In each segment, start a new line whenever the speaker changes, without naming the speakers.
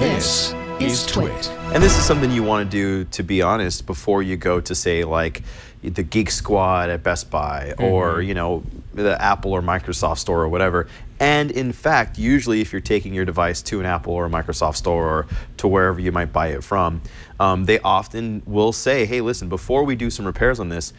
This is TWiT.
And this is something you want to do, to be honest, before you go to, say, like the Geek Squad at Best Buy, or, you know, the Apple or Microsoft store or whatever. And in fact, usually if you're taking your device to an Apple or a Microsoft store or to wherever you might buy it from, they often will say, hey, listen, before we do some repairs on this,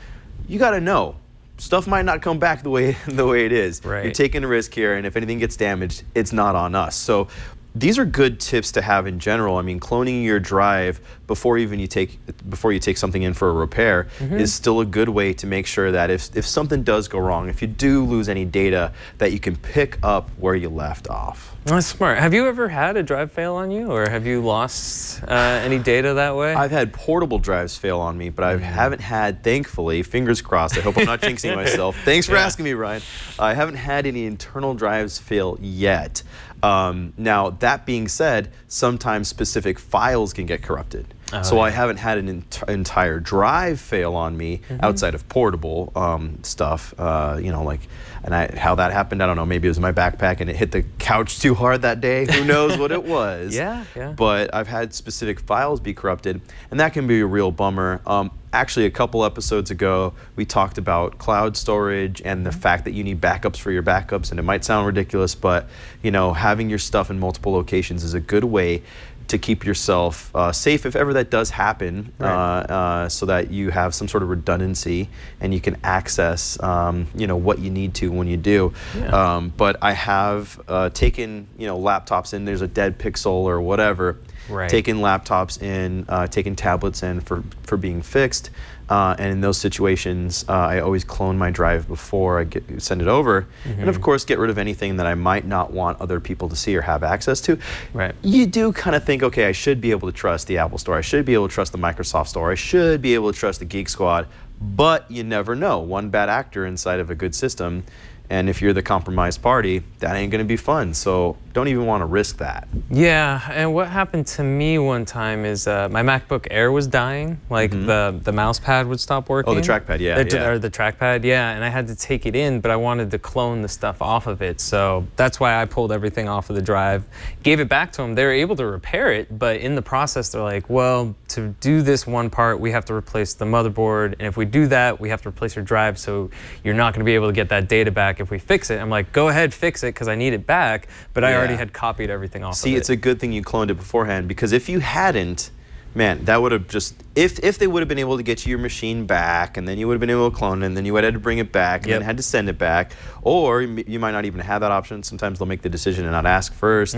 you got to know, stuff might not come back the way it is.
Right.
You're taking a risk here, and if anything gets damaged, it's not on us. So these are good tips to have in general. I mean, cloning your drive before you take something in for a repair is still a good way to make sure that if something does go wrong, if you do lose any data, that you can pick up where you left off.
That's smart. Have you ever had a drive fail on you, or have you lost any data that way?
I've had portable drives fail on me, but I haven't had, thankfully, fingers crossed, I hope I'm not jinxing myself. Thanks for asking me, Ryan. I haven't had any internal drives fail yet. Now, that being said, sometimes specific files can get corrupted. So I haven't had an entire drive fail on me outside of portable stuff, you know, like, and how that happened, I don't know, maybe it was my backpack and it hit the couch too hard that day, who knows what it was.
Yeah.
But I've had specific files be corrupted, and that can be a real bummer. Actually, a couple episodes ago, we talked about cloud storage and the fact that you need backups for your backups, and it might sound ridiculous, but you know, having your stuff in multiple locations is a good way to keep yourself safe if ever that does happen, so that you have some sort of redundancy and you can access you know, what you need to when you do. But I have taken, you know, laptops in, there's a dead pixel or whatever, taken laptops in, taken tablets in for being fixed. And in those situations, I always clone my drive before I send it over. And of course, get rid of anything that I might not want other people to see or have access to. You do kind of think, okay, I should be able to trust the Apple Store. I should be able to trust the Microsoft Store. I should be able to trust the Geek Squad. But you never know. One bad actor inside of a good system, and if you're the compromised party, that ain't gonna be fun. So don't even want to risk that.
Yeah, and what happened to me one time is my MacBook Air was dying. Like the mouse pad would stop working.
Oh, the trackpad,
Or the trackpad, yeah. And I had to take it in, but I wanted to clone the stuff off of it. So that's why I pulled everything off of the drive, gave it back to them. They were able to repair it, but in the process, they're like, well, to do this one part, we have to replace the motherboard. And if we do that, we have to replace your drive. So you're not gonna be able to get that data back if we fix it. I'm like, go ahead, fix it, because I need it back. But I already had copied everything off of it.
See, it's a good thing you cloned it beforehand, because if you hadn't, man, that would have just, if they would have been able to get you your machine back, and then you would have been able to clone it, and then you would have had to bring it back, and then had to send it back, or you might not even have that option. Sometimes they'll make the decision and not ask first.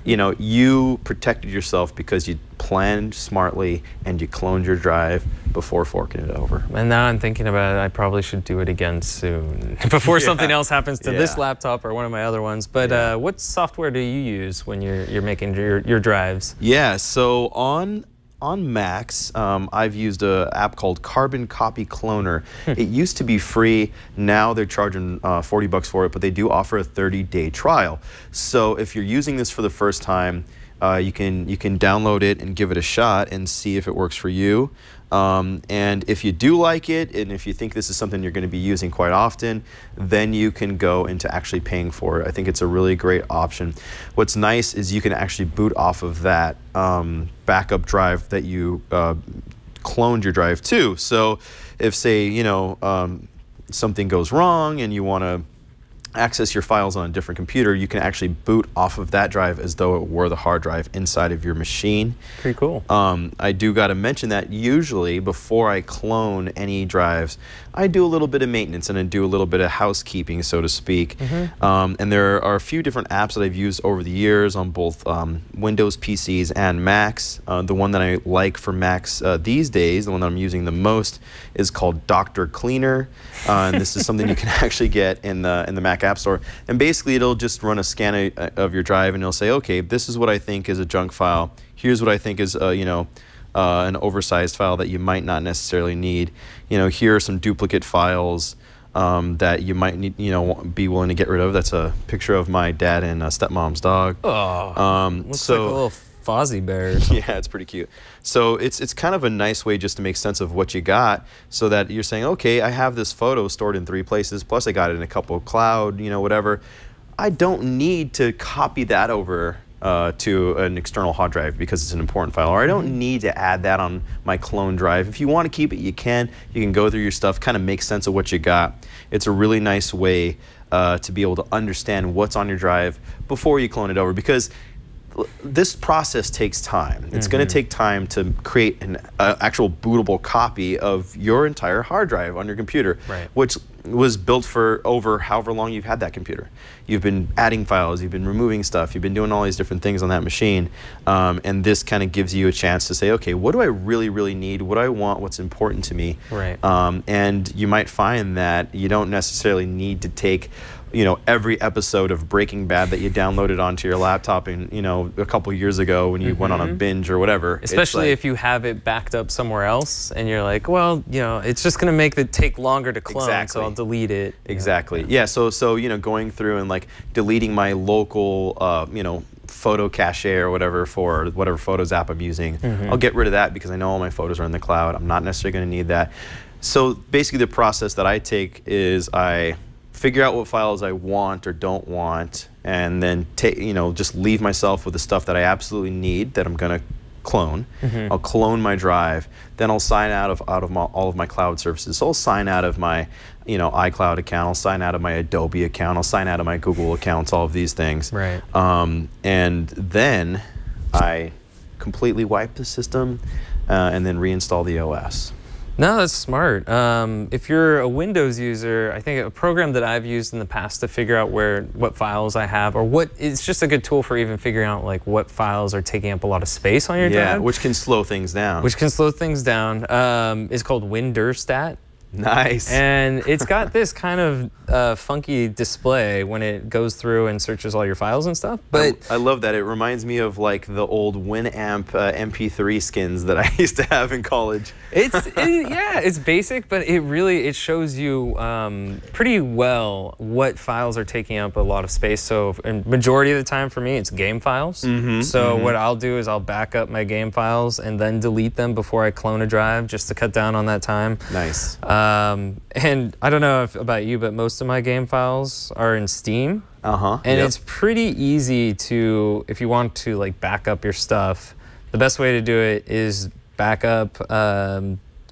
You know, you protected yourself because you planned smartly and you cloned your drive before forking it over.
And now I'm thinking about it, I probably should do it again soon before something else happens to this laptop or one of my other ones. But what software do you use when you're making your drives?
Yeah, so on Macs, I've used an app called Carbon Copy Cloner. It used to be free. Now they're charging 40 bucks for it, but they do offer a 30-day trial. So if you're using this for the first time, you can download it and give it a shot and see if it works for you. And if you do like it, and if you think this is something you're going to be using quite often, then you can go into actually paying for it. I think it's a really great option. What's nice is you can actually boot off of that backup drive that you cloned your drive to. So if, say, you know, something goes wrong and you want to access your files on a different computer, you can actually boot off of that drive as though it were the hard drive inside of your machine.
Pretty cool.
I do got to mention that usually before I clone any drives, I do a little bit of maintenance and I do a little bit of housekeeping, so to speak. And there are a few different apps that I've used over the years on both Windows PCs and Macs. The one that I like for Macs these days, the one that I'm using the most, is called Dr. Cleaner. And this is something you can actually get in the Mac App Store. And basically it'll just run a scan of your drive and it'll say, okay, this is what I think is a junk file. Here's what I think is, you know, an oversized file that you might not necessarily need. You know, here are some duplicate files that you might need, you know, be willing to get rid of. That's a picture of my dad and stepmom's dog.
Oh, looks like a little Fozzie Bear.
Yeah, it's pretty cute. So it's kind of a nice way just to make sense of what you got, so that you're saying, okay, I have this photo stored in 3 places, plus I got it in a couple of cloud, you know, whatever. I don't need to copy that over to an external hard drive because it's an important file, or I don't need to add that on my clone drive. If you want to keep it, you can. You can go through your stuff, kind of make sense of what you got. It's a really nice way to be able to understand what's on your drive before you clone it over, because this process takes time. It's going to take time to create an actual bootable copy of your entire hard drive on your computer, which was built for over however long you've had that computer. You've been adding files, you've been removing stuff, you've been doing all these different things on that machine, and this kind of gives you a chance to say, okay, what do I really, really need? What do I want? What's important to me? And you might find that you don't necessarily need to take every episode of Breaking Bad that you downloaded onto your laptop in, a couple years ago when you went on a binge or whatever.
Especially if you have it backed up somewhere else and you're like, well, it's just going to make it take longer to clone, so I'll delete it.
Exactly. Yeah, so going through and like deleting my local, photo cache or whatever for whatever Photos app I'm using, I'll get rid of that because I know all my photos are in the cloud. I'm not necessarily going to need that. So basically the process that I take is I figure out what files I want or don't want, and then just leave myself with the stuff that I absolutely need that I'm going to clone. I'll clone my drive, then I'll sign out of all of my cloud services. So I'll sign out of my iCloud account, I'll sign out of my Adobe account, I'll sign out of my Google accounts, all of these things. And then I completely wipe the system and then reinstall the OS.
No, that's smart. If you're a Windows user, I think a program that I've used in the past to figure out what files I have, or it's just a good tool for even figuring out like what files are taking up a lot of space on your drive.
Yeah, which can slow things down.
Which can slow things down. Is called Windurstat.
Nice.
And it's got this kind of funky display when it goes through and searches all your files and stuff. But
I love that. It reminds me of like the old Winamp MP3 skins that I used to have in college.
Yeah, it's basic, but it shows you pretty well what files are taking up a lot of space. So majority of the time for me, it's game files. So what I'll do is I'll back up my game files and then delete them before I clone a drive, just to cut down on that time.
Nice.
And I don't know about you, but most of my game files are in Steam. And it's pretty easy to, if you want to like back up your stuff, the best way to do it is back up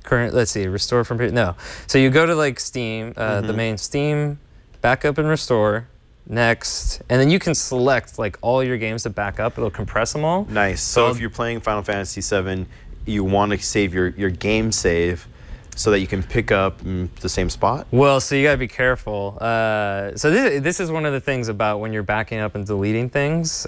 restore from, no. So you go to like Steam, the main Steam, back up and restore, next, and then you can select like all your games to back up. It'll compress them all.
Nice. So if you're playing Final Fantasy VII, you want to save your game save so that you can pick up the same spot?
Well, so you gotta be careful. So this is one of the things about when you're backing up and deleting things.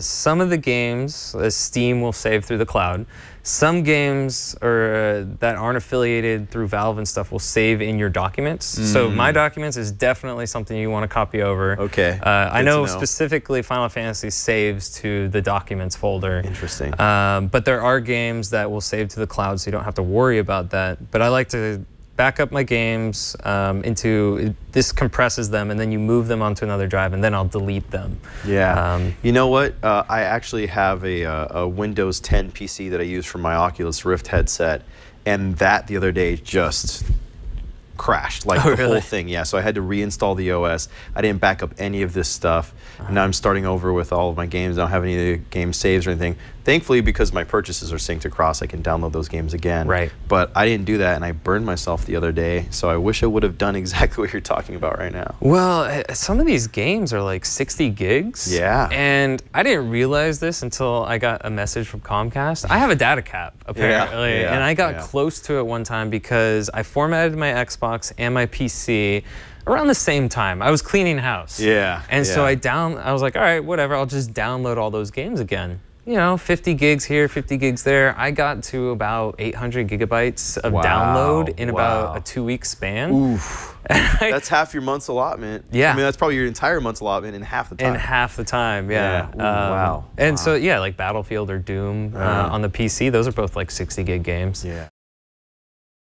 Some of the games, Steam will save through the cloud. Some games that aren't affiliated through Valve and stuff will save in your documents. So my documents is definitely something you want to copy over.
Okay.
I know specifically Final Fantasy saves to the documents folder.
Interesting.
But there are games that will save to the cloud, so you don't have to worry about that. But I like to back up my games this compresses them, and then you move them onto another drive, and then I'll delete them.
Yeah. You know what? I actually have a Windows 10 PC that I use for my Oculus Rift headset, and that the other day just crashed, like the whole thing. Yeah, so I had to reinstall the OS. I didn't back up any of this stuff. Now I'm starting over with all of my games. I don't have any of the game saves or anything. Thankfully, because my purchases are synced across, I can download those games again. But I didn't do that, and I burned myself the other day, so I wish I would have done exactly what you're talking about right now.
Well, some of these games are like 60 gigs.
Yeah.
And I didn't realize this until I got a message from Comcast. I have a data cap, apparently, and I got close to it one time because I formatted my Xbox and my PC around the same time. I was cleaning house. And so I was like, all right, whatever, I'll just download all those games again. 50 gigs here, 50 gigs there. I got to about 800 gigabytes of download in about a 2-week span.
Oof. That's half your month's allotment.
Yeah.
I mean, that's probably your entire month's allotment in half the time.
In half the time, yeah.
Ooh, wow.
And so, yeah, like Battlefield or Doom on the PC, those are both like 60 gig games.
Yeah.